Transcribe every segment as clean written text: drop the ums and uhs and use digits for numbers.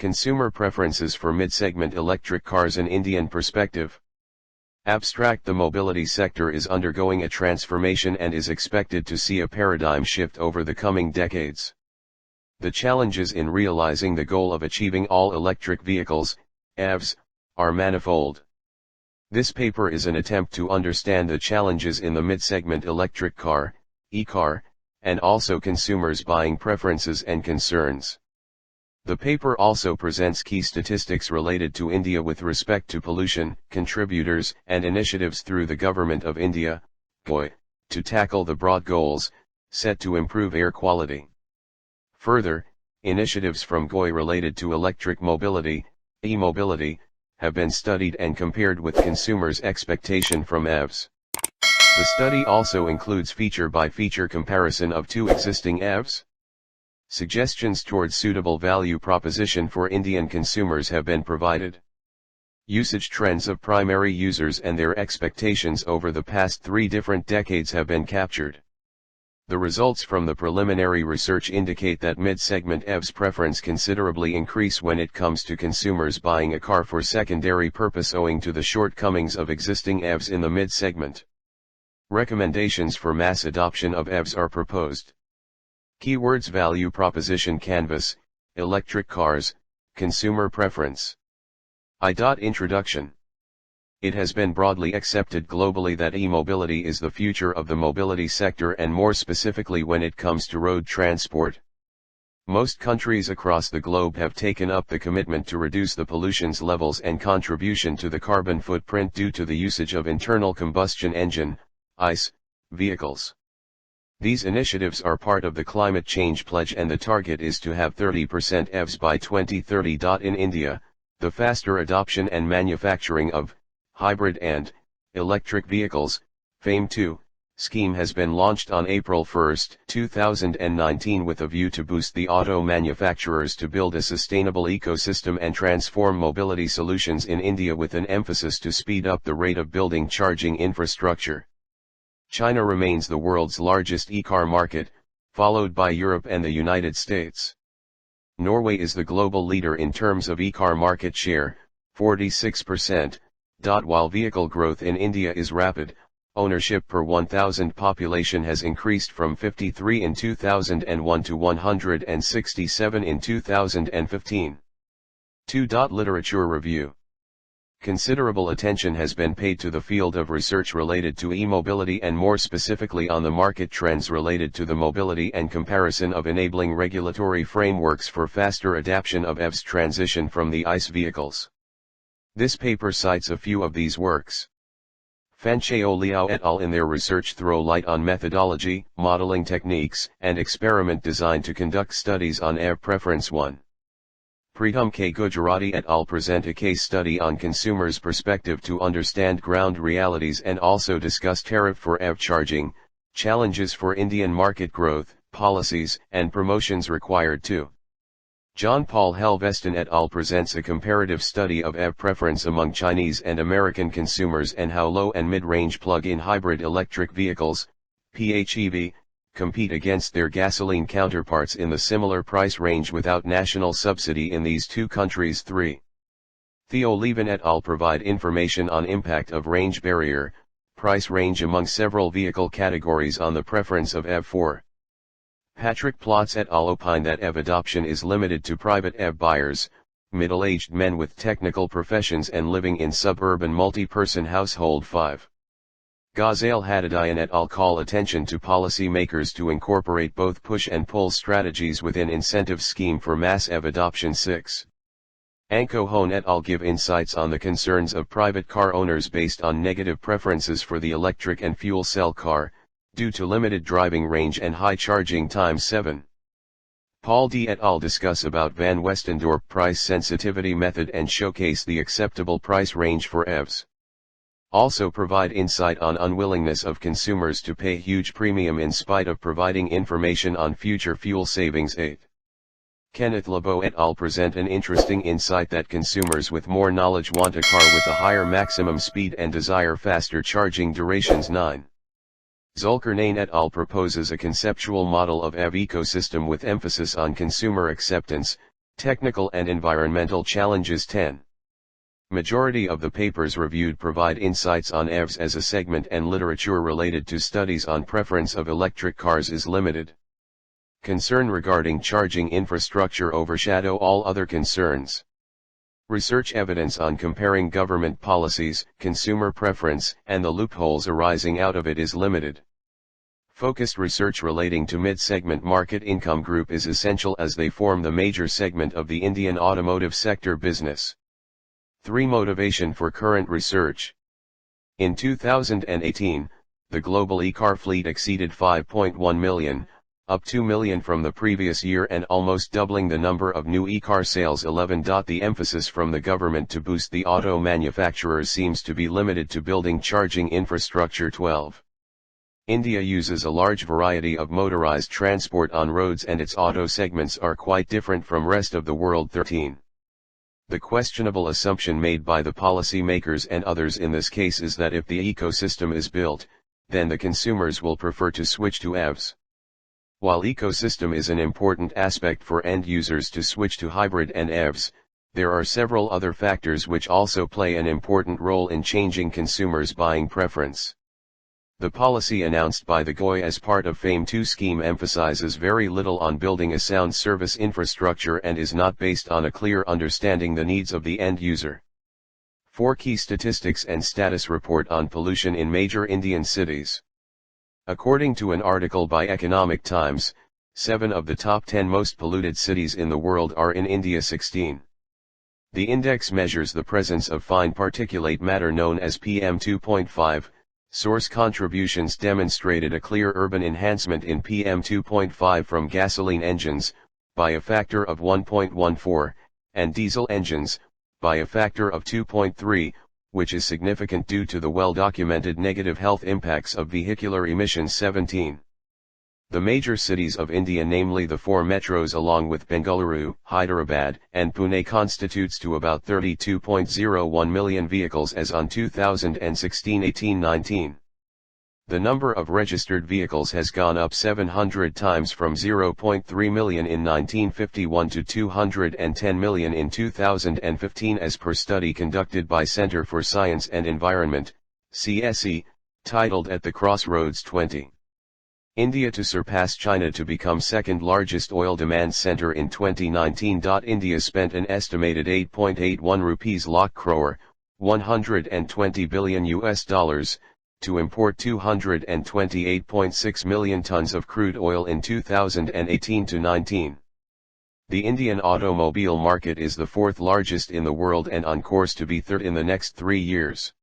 Consumer preferences for mid-segment electric cars. An Indian perspective. Abstract. The mobility sector is undergoing a transformation and is expected to see a paradigm shift over the coming decades. The challenges in realizing the goal of achieving all-electric vehicles, EVs, are manifold. This paper is an attempt to understand the challenges in the mid-segment electric car, e-car, and also consumers' buying preferences and concerns. The paper also presents key statistics related to India with respect to pollution, contributors, and initiatives through the Government of India, GOI, to tackle the broad goals set to improve air quality. Further, initiatives from GOI related to electric mobility, e-mobility, have been studied and compared with consumers' expectation from EVs. The study also includes feature-by-feature comparison of two existing EVs. Suggestions towards suitable value proposition for Indian consumers have been provided. Usage trends of primary users and their expectations over the past 3 different decades have been captured. The results from the preliminary research indicate that mid-segment EVs preference considerably increase when it comes to consumers buying a car for secondary purpose owing to the shortcomings of existing EVs in the mid-segment. Recommendations for mass adoption of EVs are proposed. Keywords: value proposition, canvas, electric cars, consumer preference. Introduction. It has been broadly accepted globally that e-mobility is the future of the mobility sector, and more specifically when it comes to road transport. Most countries across the globe have taken up the commitment to reduce the pollution levels and contribution to the carbon footprint due to the usage of internal combustion engine, ICE, vehicles. These initiatives are part of the Climate Change Pledge, and the target is to have 30% EVs by 2030. In India, the faster adoption and manufacturing of hybrid and electric vehicles, FAME 2, scheme has been launched on April 1, 2019 with a view to boost the auto manufacturers to build a sustainable ecosystem and transform mobility solutions in India, with an emphasis to speed up the rate of building charging infrastructure. China remains the world's largest e-car market, followed by Europe and the United States. Norway is the global leader in terms of e-car market share, 46%. While vehicle growth in India is rapid, ownership per 1,000 population has increased from 53 in 2001 to 167 in 2015. 2. Literature review. Considerable attention has been paid to the field of research related to e-mobility, and more specifically on the market trends related to the mobility and comparison of enabling regulatory frameworks for faster adoption of EVs transition from the ICE vehicles. This paper cites a few of these works. Fancheo Liao et al. In their research throw light on methodology, modeling techniques, and experiment design to conduct studies on EV preference. 1. Pritam K. Gujarati et al. Present a case study on consumers' perspective to understand ground realities and also discuss tariff for EV charging, challenges for Indian market growth, policies and promotions required. 2. John Paul Helveston et al. Presents a comparative study of EV preference among Chinese and American consumers and how low and mid-range plug-in hybrid electric vehicles, PHEV, compete against their gasoline counterparts in the similar price range without national subsidy in these two countries. 3. Theo Levin et al. Provide information on impact of range barrier, price range among several vehicle categories on the preference of EV. 4. Patrick Plotz et al. Opine that EV adoption is limited to private EV buyers, middle-aged men with technical professions and living in suburban multi-person household. 5. Ghazale Hadadian et al. Call attention to policy makers to incorporate both push and pull strategies within incentive scheme for mass EV adoption. 6. Anko Hone et al. Give insights on the concerns of private car owners based on negative preferences for the electric and fuel cell car, due to limited driving range and high charging time. 7. Paul D. et al. Discuss about Van Westendorp price sensitivity method and showcase the acceptable price range for EVs. Also provide insight on unwillingness of consumers to pay huge premium in spite of providing information on future fuel savings. 8. Kenneth LeBeau et al. Present an interesting insight that consumers with more knowledge want a car with a higher maximum speed and desire faster charging durations. 9. Zulkarnain et al. Proposes a conceptual model of EV ecosystem with emphasis on consumer acceptance, Technical and environmental challenges 10. Majority of the papers reviewed provide insights on EVs as a segment, and literature related to studies on preference of electric cars is limited. Concern regarding charging infrastructure overshadow all other concerns. Research evidence on comparing government policies, consumer preference, and the loopholes arising out of it is limited. Focused research relating to mid-segment market income group is essential as they form the major segment of the Indian automotive sector business. 3. Motivation for current research. In 2018, the global e-car fleet exceeded 5.1 million, up 2 million from the previous year and almost doubling the number of new e-car sales. 11. The emphasis from the government to boost the auto manufacturers seems to be limited to building charging infrastructure. 12. India uses a large variety of motorized transport on roads and its auto segments are quite different from rest of the world. 13. The questionable assumption made by the policy makers and others in this case is that if the ecosystem is built, then the consumers will prefer to switch to EVs. While ecosystem is an important aspect for end users to switch to hybrid and EVs, there are several other factors which also play an important role in changing consumers' buying preference. The policy announced by the GOI as part of FAME 2 scheme emphasizes very little on building a sound service infrastructure and is not based on a clear understanding the needs of the end user. 4. Key statistics and status report on pollution in major Indian cities. According to an article by Economic Times, 7 of the top 10 most polluted cities in the world are in India. 16. The index measures the presence of fine particulate matter known as PM 2.5. Source contributions demonstrated a clear urban enhancement in PM 2.5 from gasoline engines, by a factor of 1.14, and diesel engines, by a factor of 2.3, which is significant due to the well-documented negative health impacts of vehicular emissions. 17. The major cities of India, namely the 4 metros along with Bengaluru, Hyderabad, and Pune, constitutes to about 32.01 million vehicles as on 2016-18-19. The number of registered vehicles has gone up 700 times from 0.3 million in 1951 to 210 million in 2015 as per study conducted by Center for Science and Environment, CSE, titled At the Crossroads 20. India to surpass China to become second largest oil demand center in 2019. India spent an estimated 8.81 rupees lakh crore, $120 billion to import 228.6 million tons of crude oil in 2018-19. The Indian automobile market is the 4th largest in the world and on course to be 3rd in the next 3 years.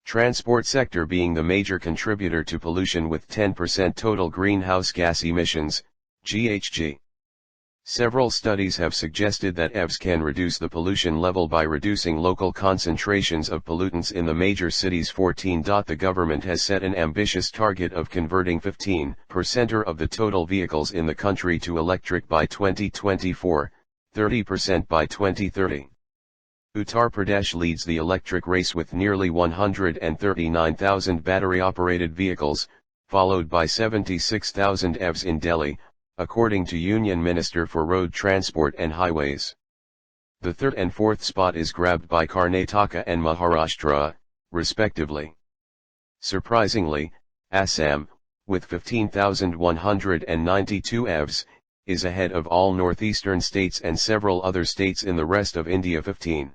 Transport sector being the major contributor to pollution with 10% total greenhouse gas emissions, GHG. Several studies have suggested that EVs can reduce the pollution level by reducing local concentrations of pollutants in the major cities. 14. The government has set an ambitious target of converting 15% of the total vehicles in the country to electric by 2024, 30% by 2030. Uttar Pradesh leads the electric race with nearly 139,000 battery-operated vehicles, followed by 76,000 EVs in Delhi, according to Union Minister for Road Transport and Highways. The 3rd and 4th spot is grabbed by Karnataka and Maharashtra, respectively. Surprisingly, Assam, with 15,192 EVs, is ahead of all northeastern states and several other states in the rest of India. 15.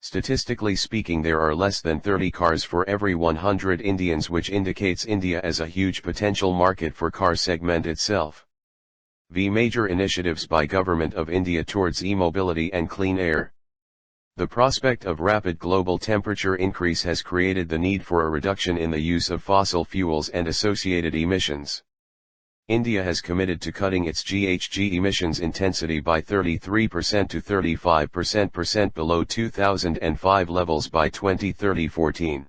Statistically speaking, there are less than 30 cars for every 100 Indians, which indicates India as a huge potential market for car segment itself. Major initiatives by Government of India towards e-mobility and clean air. The prospect of rapid global temperature increase has created the need for a reduction in the use of fossil fuels and associated emissions. India has committed to cutting its GHG emissions intensity by 33% to 35% below 2005 levels by 2030. 14.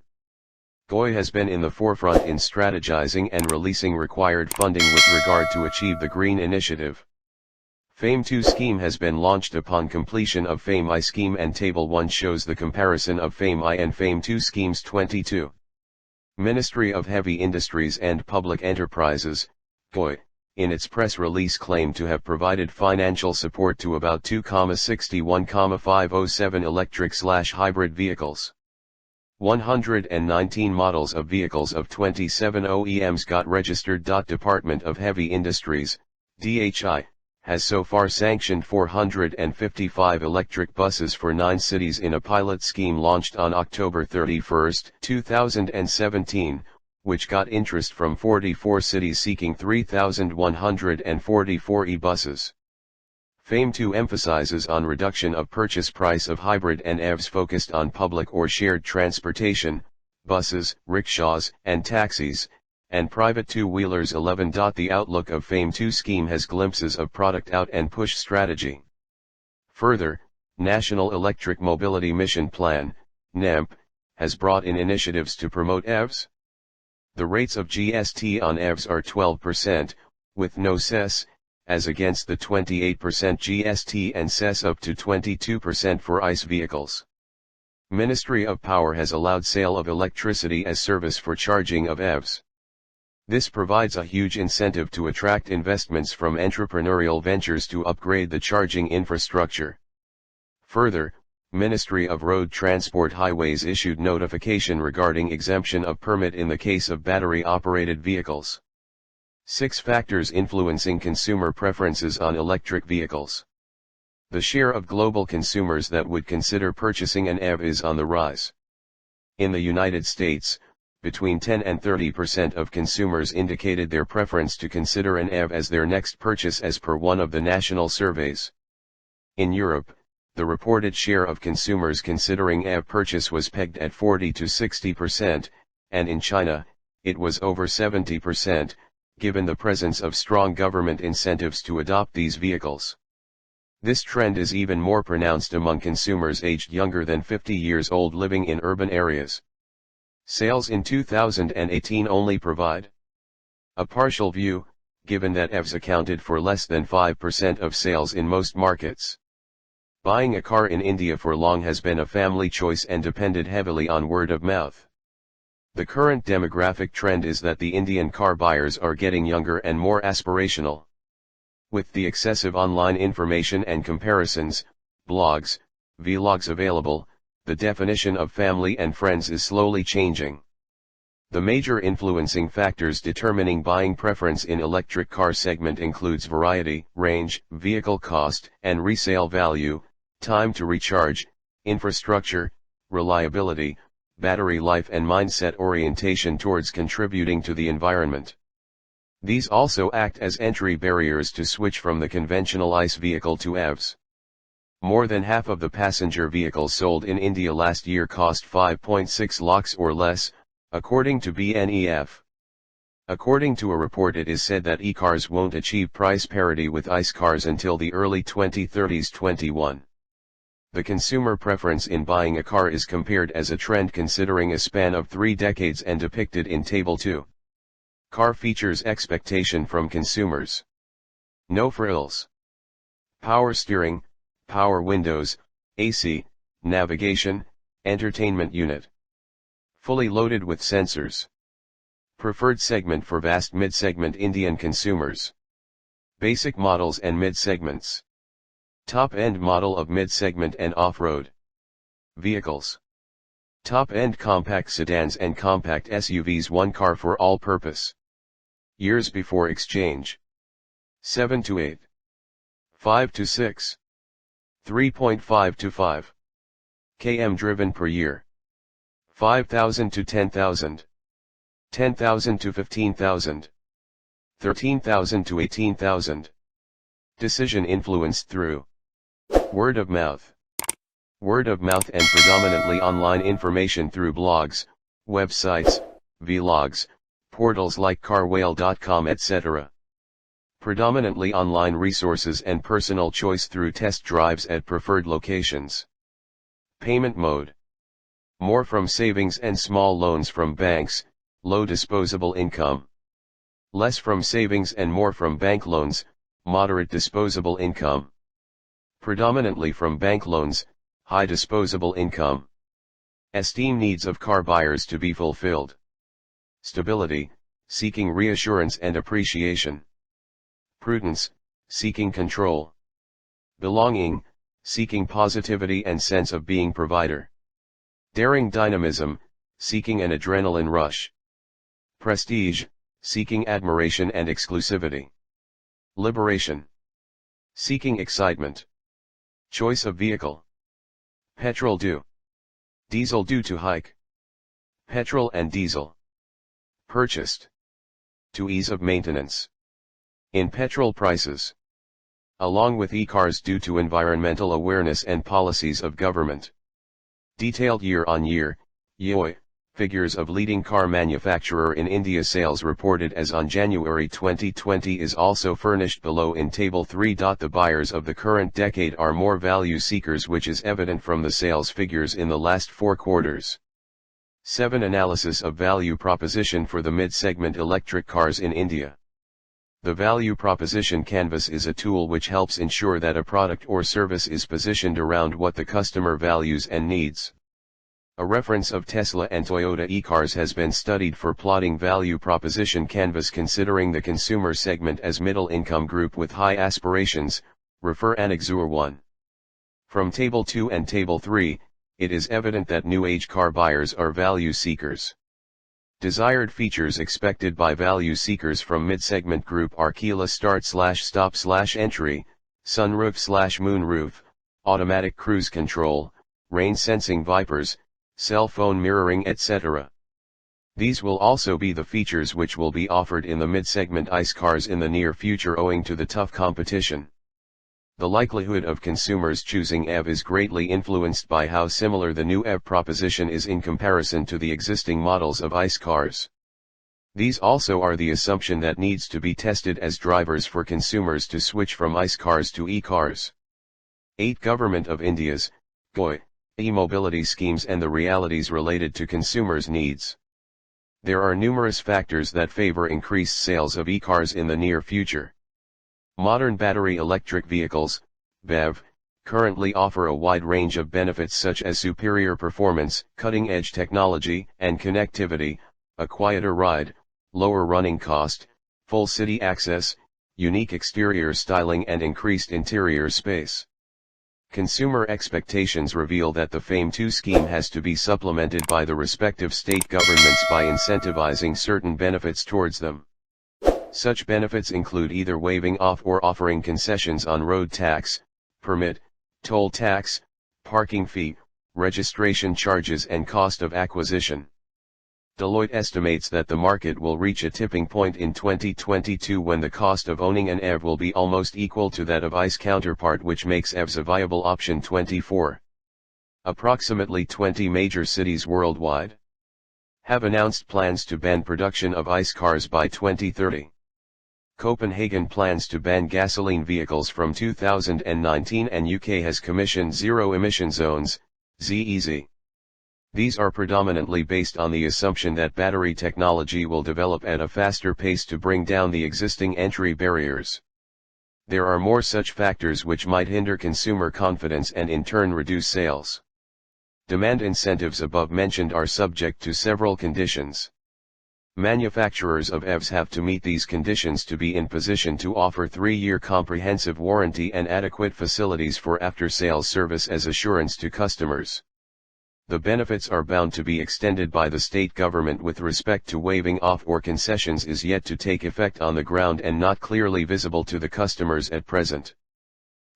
GOI has been in the forefront in strategizing and releasing required funding with regard to achieve the Green Initiative. FAME 2 scheme has been launched upon completion of FAME I scheme, and Table 1 shows the comparison of FAME I and FAME 2 schemes. 22. Ministry of Heavy Industries and Public Enterprises, GOI, in its press release claimed to have provided financial support to about 2,61,507 electric/hybrid vehicles. 119 models of vehicles of 27 OEMs got registered. Department of Heavy Industries, DHI, has so far sanctioned 455 electric buses for 9 cities in a pilot scheme launched on October 31, 2017, which got interest from 44 cities seeking 3,144 e-buses. FAME 2 emphasizes on reduction of purchase price of hybrid and EVs focused on public or shared transportation, buses, rickshaws, and taxis, and private two-wheelers. 11. The outlook of FAME 2 scheme has glimpses of product out and push strategy. Further, National Electric Mobility Mission Plan, NEMP, has brought in initiatives to promote EVs. The rates of GST on EVs are 12%, with no cess, as against the 28% GST and cess up to 22% for ICE vehicles. Ministry of Power has allowed sale of electricity as service for charging of EVs. This provides a huge incentive to attract investments from entrepreneurial ventures to upgrade the charging infrastructure. Further, Ministry of Road Transport Highways issued notification regarding exemption of permit in the case of battery-operated vehicles. 6 factors influencing consumer preferences on electric vehicles. The share of global consumers that would consider purchasing an EV is on the rise. In the United States, between 10 and 30% of consumers indicated their preference to consider an EV as their next purchase as per one of the national surveys. In Europe, the reported share of consumers considering EV purchase was pegged at 40 to 60%, and in China, it was over 70%, given the presence of strong government incentives to adopt these vehicles. This trend is even more pronounced among consumers aged younger than 50 years old living in urban areas. Sales in 2018 only provide a partial view, given that EVs accounted for less than 5% of sales in most markets. Buying a car in India for long has been a family choice and depended heavily on word of mouth. The current demographic trend is that the Indian car buyers are getting younger and more aspirational. With the excessive online information and comparisons, blogs, vlogs available, the definition of family and friends is slowly changing. The major influencing factors determining buying preference in electric car segment includes variety, range, vehicle cost and resale value, time to recharge, infrastructure, reliability, battery life and mindset orientation towards contributing to the environment. These also act as entry barriers to switch from the conventional ICE vehicle to EVs. More than half of the passenger vehicles sold in India last year cost 5.6 lakhs or less, according to BNEF. According to a report, it is said that e-cars won't achieve price parity with ICE cars until the early 2030s. 21. The consumer preference in buying a car is compared as a trend considering a span of 3 decades and depicted in Table 2. Car features expectation from consumers. No frills. Power steering, power windows, AC, navigation, entertainment unit. Fully loaded with sensors. Preferred segment for vast mid-segment Indian consumers. Basic models and mid-segments. Top-end model of mid-segment and off-road vehicles. Top-end compact sedans and compact SUVs, one car for all purpose. Years before exchange. 7 to 8. 5 to 6. 3.5 to 5 km driven per year. 5,000 to 10,000. 10,000 to 15,000. 13,000 to 18,000. Decision influenced through word of mouth. Word of mouth and predominantly online information through blogs, websites, vlogs, portals like carwhale.com etc. Predominantly online resources and personal choice through test drives at preferred locations. Payment mode. More from savings and small loans from banks, low disposable income. Less from savings and more from bank loans, moderate disposable income. Predominantly from bank loans, high disposable income. Esteem needs of car buyers to be fulfilled. Stability, seeking reassurance and appreciation. Prudence, seeking control. Belonging, seeking positivity and sense of being provider. Daring dynamism, seeking an adrenaline rush. Prestige, seeking admiration and exclusivity. Liberation, seeking excitement. Choice of vehicle. Petrol due. Diesel due to hike. Petrol and diesel. Purchased. To ease of maintenance. In petrol prices. Along with e-cars due to environmental awareness and policies of government. Detailed year-on-year, IJERT, figures of leading car manufacturer in India sales reported as on January 2020 is also furnished below in Table 3. The buyers of the current decade are more value seekers, which is evident from the sales figures in the last 4 quarters. 7. Analysis of value proposition for the mid-segment electric cars in India. The value proposition canvas is a tool which helps ensure that a product or service is positioned around what the customer values and needs. A reference of Tesla and Toyota e-cars has been studied for plotting value proposition canvas considering the consumer segment as middle income group with high aspirations, refer Annexure 1. From Table 2 and Table 3, it is evident that new age car buyers are value seekers. Desired features expected by value seekers from mid-segment group are keyless start/stop/entry, sunroof/moonroof, automatic cruise control, rain sensing wipers, cell phone mirroring, etc. These will also be the features which will be offered in the mid-segment ICE cars in the near future owing to the tough competition. The likelihood of consumers choosing EV is greatly influenced by how similar the new EV proposition is in comparison to the existing models of ICE cars. These also are the assumption that needs to be tested as drivers for consumers to switch from ICE cars to e-cars. 8. Government of India's GOI, e-mobility schemes and the realities related to consumers' needs. There are numerous factors that favor increased sales of e-cars in the near future. Modern battery electric vehicles, BEV, currently offer a wide range of benefits such as superior performance, cutting-edge technology and connectivity, a quieter ride, lower running cost, full city access, unique exterior styling and increased interior space. Consumer expectations reveal that the FAME 2 scheme has to be supplemented by the respective state governments by incentivizing certain benefits towards them. Such benefits include either waiving off or offering concessions on road tax, permit, toll tax, parking fee, registration charges and cost of acquisition. Deloitte estimates that the market will reach a tipping point in 2022 when the cost of owning an EV will be almost equal to that of ICE counterpart, which makes EVs a viable option. 24. Approximately 20 major cities worldwide have announced plans to ban production of ICE cars by 2030. Copenhagen plans to ban gasoline vehicles from 2019 and UK has commissioned zero-emission zones, ZEZ. These are predominantly based on the assumption that battery technology will develop at a faster pace to bring down the existing entry barriers. There are more such factors which might hinder consumer confidence and in turn reduce sales. Demand incentives above mentioned are subject to several conditions. Manufacturers of EVs have to meet these conditions to be in position to offer 3-year comprehensive warranty and adequate facilities for after-sales service as assurance to customers. The benefits are bound to be extended by the state government with respect to waiving off or concessions is yet to take effect on the ground and not clearly visible to the customers at present.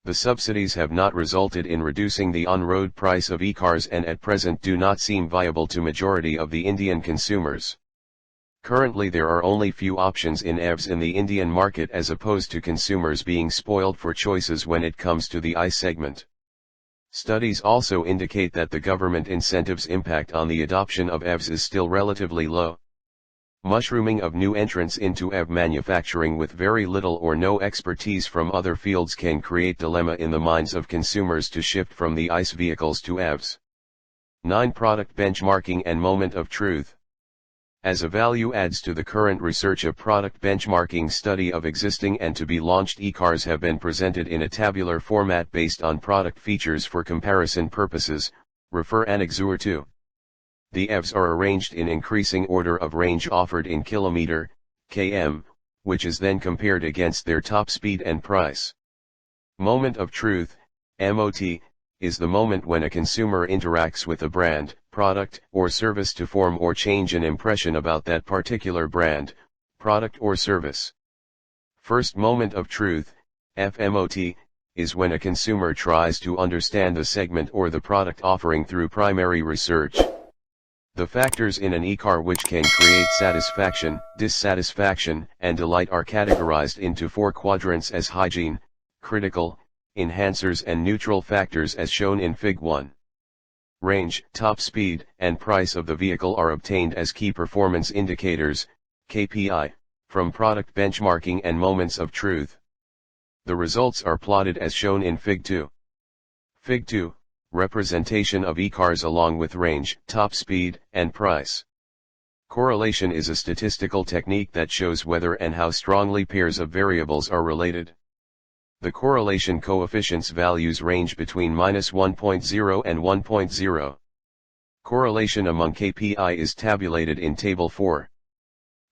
The subsidies have not resulted in reducing the on-road price of e-cars and at present do not seem viable to majority of the Indian consumers. Currently there are only few options in EVs in the Indian market as opposed to consumers being spoiled for choices when it comes to the ICE segment. Studies also indicate that the government incentives impact on the adoption of EVs is still relatively low. Mushrooming of new entrants into EV manufacturing with very little or no expertise from other fields can create dilemma in the minds of consumers to shift from the ICE vehicles to EVs. 9. Product benchmarking and moment of truth. As a value adds to the current research, a product benchmarking study of existing and to be launched e-cars have been presented in a tabular format based on product features for comparison purposes, refer Annexure 2. The EVs are arranged in increasing order of range offered in kilometer, km, which is then compared against their top speed and price. Moment of truth, MOT, is the moment when a consumer interacts with a brand, product, or service to form or change an impression about that particular brand, product or service. First moment of truth, FMOT, is when a consumer tries to understand the segment or the product offering through primary research. The factors in an e-car which can create satisfaction, dissatisfaction, and delight are categorized into 4 quadrants as hygiene, critical, enhancers and neutral factors as shown in Fig. 1. Range, top speed, and price of the vehicle are obtained as key performance indicators, KPI, from product benchmarking and moments of truth. The results are plotted as shown in Fig. 2. Fig. 2, representation of e-cars along with range, top speed, and price. Correlation is a statistical technique that shows whether and how strongly pairs of variables are related. The correlation coefficients values range between -1.0 and 1.0. Correlation among KPI is tabulated in Table 4.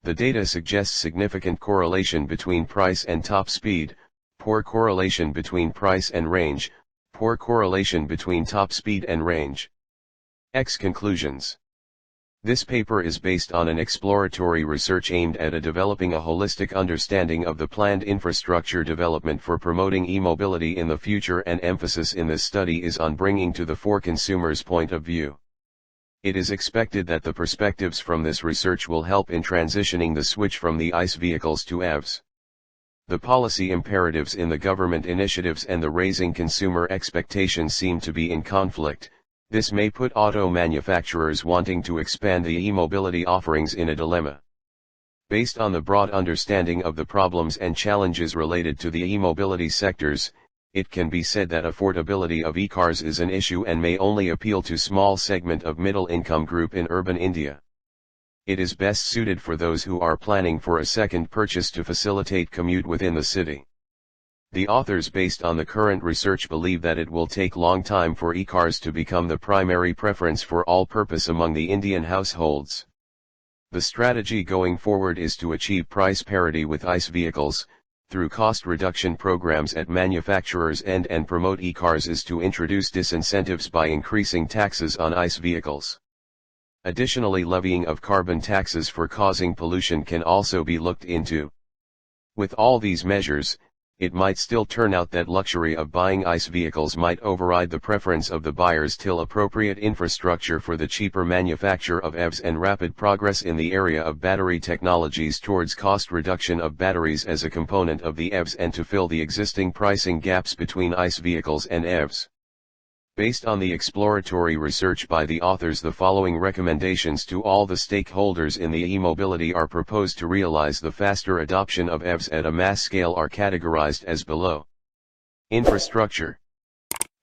The data suggests significant correlation between price and top speed, poor correlation between price and range, poor correlation between top speed and range. Conclusions. This paper is based on an exploratory research aimed at developing a holistic understanding of the planned infrastructure development for promoting e-mobility in the future, and emphasis in this study is on bringing to the fore consumers' point of view. It is expected that the perspectives from this research will help in transitioning the switch from the ICE vehicles to EVs. The policy imperatives in the government initiatives and the raising consumer expectations seem to be in conflict. This may put auto manufacturers wanting to expand the e-mobility offerings in a dilemma. Based on the broad understanding of the problems and challenges related to the e-mobility sectors, it can be said that affordability of e-cars is an issue and may only appeal to small segment of middle-income group in urban India. It is best suited for those who are planning for a second purchase to facilitate commute within the city. The authors, based on the current research, believe that it will take long time for e-cars to become the primary preference for all purpose among the Indian households. The strategy going forward is to achieve price parity with ICE vehicles, through cost reduction programs at manufacturers' end, and promote e-cars is to introduce disincentives by increasing taxes on ICE vehicles. Additionally, levying of carbon taxes for causing pollution can also be looked into. With all these measures, it might still turn out that luxury of buying ICE vehicles might override the preference of the buyers till appropriate infrastructure for the cheaper manufacture of EVs and rapid progress in the area of battery technologies towards cost reduction of batteries as a component of the EVs, and to fill the existing pricing gaps between ICE vehicles and EVs. Based on the exploratory research by the authors, the following recommendations to all the stakeholders in the e-mobility are proposed to realize the faster adoption of EVs at a mass scale are categorized as below. Infrastructure.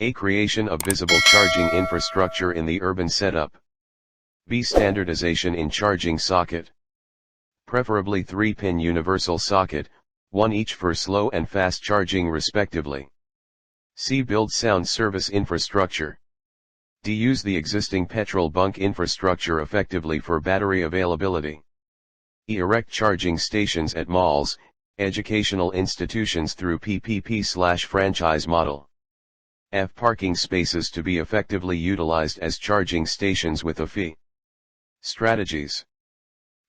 A. Creation of visible charging infrastructure in the urban setup. B. Standardization in charging socket. Preferably 3-pin universal socket, one each for slow and fast charging respectively. C. Build sound service infrastructure. D. Use the existing petrol bunk infrastructure effectively for battery availability. E. Erect charging stations at malls, educational institutions through PPP/franchise model. F. Parking spaces to be effectively utilized as charging stations with a fee. Strategies.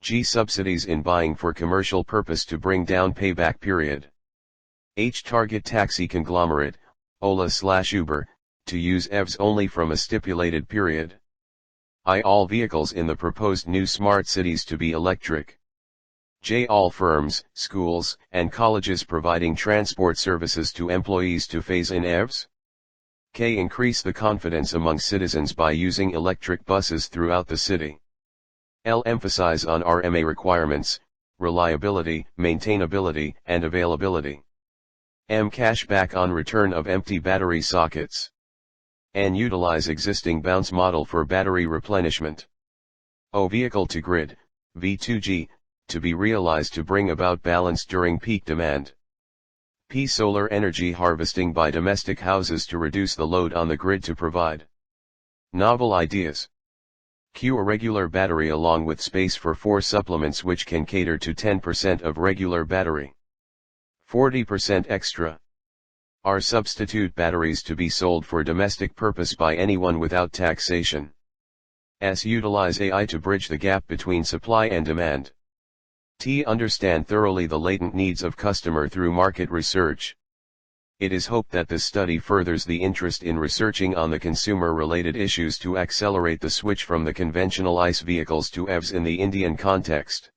G. Subsidies in buying for commercial purpose to bring down payback period. H. Target taxi conglomerate, Ola/Uber, to use EVs only from a stipulated period. I. All vehicles in the proposed new smart cities to be electric. J. All firms, schools, and colleges providing transport services to employees to phase in EVs. K. Increase the confidence among citizens by using electric buses throughout the city. L. Emphasize on RMA requirements, reliability, maintainability, and availability. M. Cashback on return of empty battery sockets. N. Utilize existing bounce model for battery replenishment. O. Vehicle to grid, V2G, to be realized to bring about balance during peak demand. P. Solar energy harvesting by domestic houses to reduce the load on the grid to provide novel ideas. Q a regular battery along with space for 4 supplements which can cater to 10% of regular battery. 40% extra. Are substitute batteries to be sold for domestic purpose by anyone without taxation. S. Utilize AI to bridge the gap between supply and demand. T. Understand thoroughly the latent needs of customer through market research. It is hoped that this study furthers the interest in researching on the consumer-related issues to accelerate the switch from the conventional ICE vehicles to EVs in the Indian context.